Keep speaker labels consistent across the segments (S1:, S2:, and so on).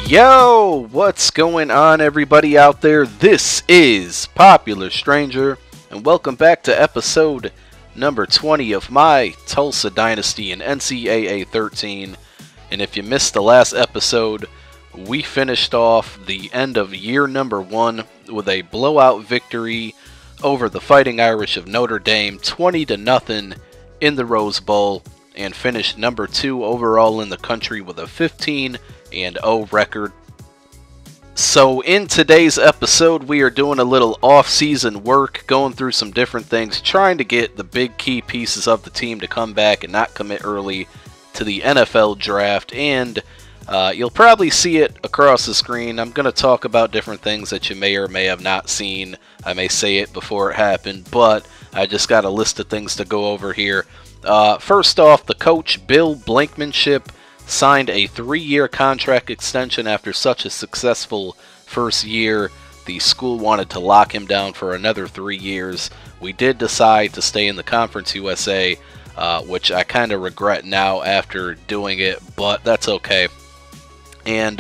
S1: Yo, what's going on everybody out there? This is Popular Stranger, and welcome back to episode number 20 of my Tulsa Dynasty in NCAA 13. And if you missed the last episode, we finished off the end of year number 1 with a blowout victory over the Fighting Irish of Notre Dame, 20-0 in the Rose Bowl, and finished number 2 overall in the country with a 15-0 record. So in today's episode, we are doing a little off-season work, going through some different things, trying to get the big key pieces of the team to come back and not commit early to the NFL draft. And you'll probably see it across the screen. I'm going to talk about different things that you may or may have not seen. I may say it before it happened, but I just got a list of things to go over here. First off, the coach, Bill Blankenship, signed a 3-year contract extension after such a successful first year. The school wanted to lock him down for another 3 years. We did decide to stay in the Conference USA, which I kind of regret now after doing it, but that's okay. And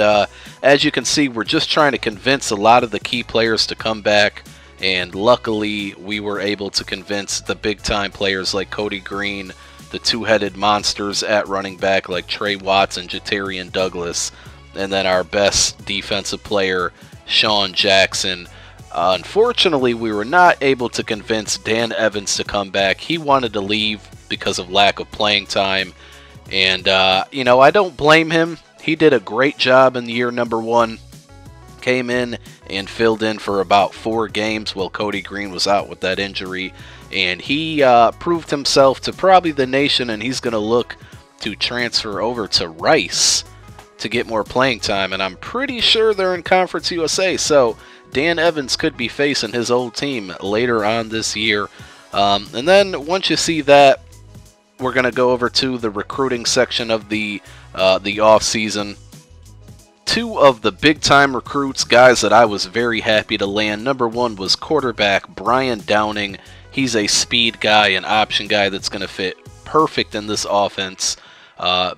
S1: as you can see, we're just trying to convince a lot of the key players to come back, and luckily we were able to convince the big-time players like Cody Green, the two-headed monsters at running back like Trey Watts and Jatarian Douglas, and then our best defensive player, Sean Jackson. Unfortunately, we were not able to convince Dan Evans to come back. He wanted to leave because of lack of playing time, and I don't blame him. He did a great job in the year number 1. Came in and filled in for about 4 games while Cody Green was out with that injury, and he proved himself to probably the nation, and he's going to look to transfer over to Rice to get more playing time, and I'm pretty sure they're in Conference USA, so Dan Evans could be facing his old team later on this year. And then once you see that, we're going to go over to the recruiting section of the off-season. 2 of the big-time recruits, guys that I was very happy to land. Number 1 was quarterback Brian Downing. He's a speed guy, an option guy that's going to fit perfect in this offense,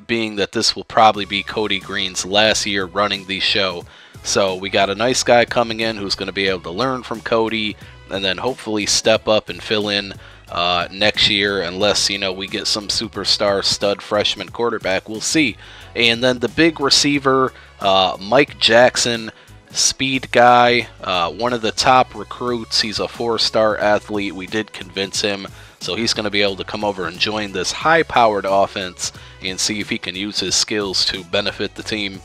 S1: being that this will probably be Cody Green's last year running the show. So we got a nice guy coming in who's going to be able to learn from Cody and then hopefully step up and fill in next year, unless we get some superstar stud freshman quarterback. We'll see. And then the big receiver, Mike Jackson, speed guy, one of the top recruits. He's a 4-star athlete. We did convince him, so he's going to be able to come over and join this high-powered offense and see if he can use his skills to benefit the team.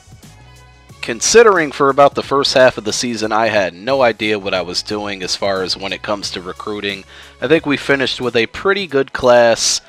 S1: Considering for about the first half of the season, I had no idea what I was doing as far as when it comes to recruiting. I think we finished with a pretty good class,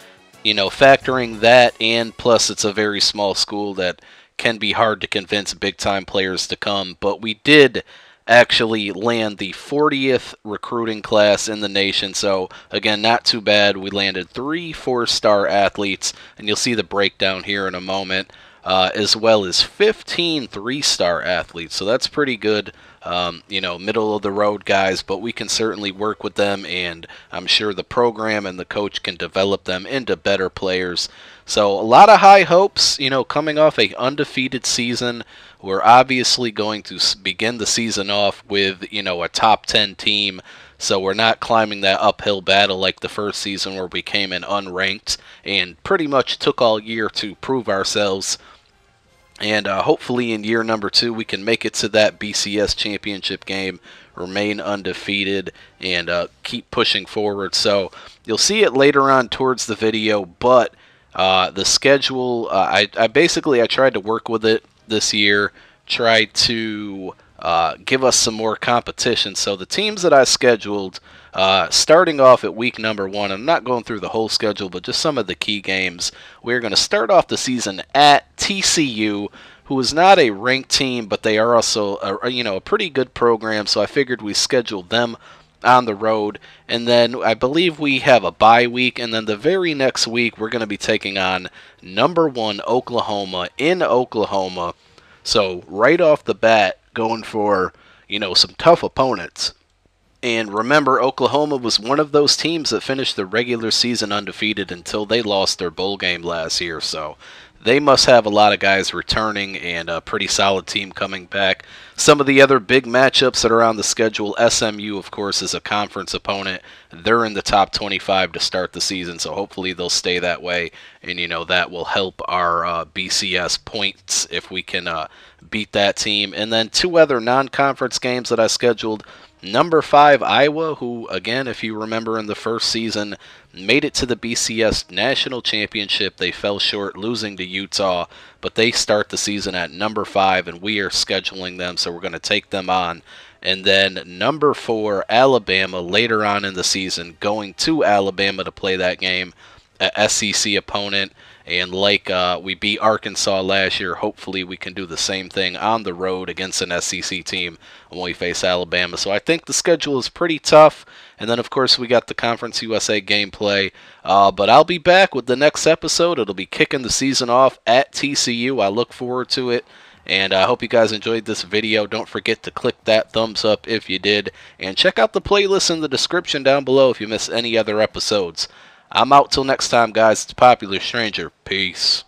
S1: factoring that, and plus it's a very small school that can be hard to convince big-time players to come. But we did actually land the 40th recruiting class in the nation, so again, not too bad. We landed 3 4-star athletes, and you'll see the breakdown here in a moment. As well as 15 3-star athletes, so that's pretty good. Middle of the road guys, but we can certainly work with them, and I'm sure the program and the coach can develop them into better players. So a lot of high hopes, coming off a undefeated season. We're obviously going to begin the season off with, a top 10 team. So we're not climbing that uphill battle like the first season where we came in unranked and pretty much took all year to prove ourselves. And hopefully in year number 2 we can make it to that BCS championship game, remain undefeated, and keep pushing forward. So you'll see it later on towards the video, but the schedule, I tried to work with it this year, tried to give us some more competition. So the teams that I scheduled, starting off at week number 1, I'm not going through the whole schedule, but just some of the key games. We're going to start off the season at TCU, who is not a ranked team, but they are also a pretty good program, so I figured we scheduled them on the road. And then I believe we have a bye week, and then the very next week we're going to be taking on number 1 Oklahoma in Oklahoma. So right off the bat, going for some tough opponents. And remember, Oklahoma was one of those teams that finished the regular season undefeated until they lost their bowl game last year. So they must have a lot of guys returning and a pretty solid team coming back. Some of the other big matchups that are on the schedule, SMU, of course, is a conference opponent. They're in the top 25 to start the season, so hopefully they'll stay that way. And, that will help our BCS points if we can beat that team. And then 2 other non-conference games that I scheduled. Number 5, Iowa, who, again, if you remember in the first season, made it to the BCS National Championship. They fell short, losing to Utah, but they start the season at number 5, and we are scheduling them, so we're going to take them on. And then number 4, Alabama, later on in the season, going to Alabama to play that game, a SEC opponent. And like we beat Arkansas last year, hopefully we can do the same thing on the road against an SEC team when we face Alabama. So I think the schedule is pretty tough. And then, of course, we got the Conference USA gameplay. But I'll be back with the next episode. It'll be kicking the season off at TCU. I look forward to it. And I hope you guys enjoyed this video. Don't forget to click that thumbs up if you did. And check out the playlist in the description down below if you missed any other episodes. I'm out till next time, guys. It's Popular Stranger. Peace.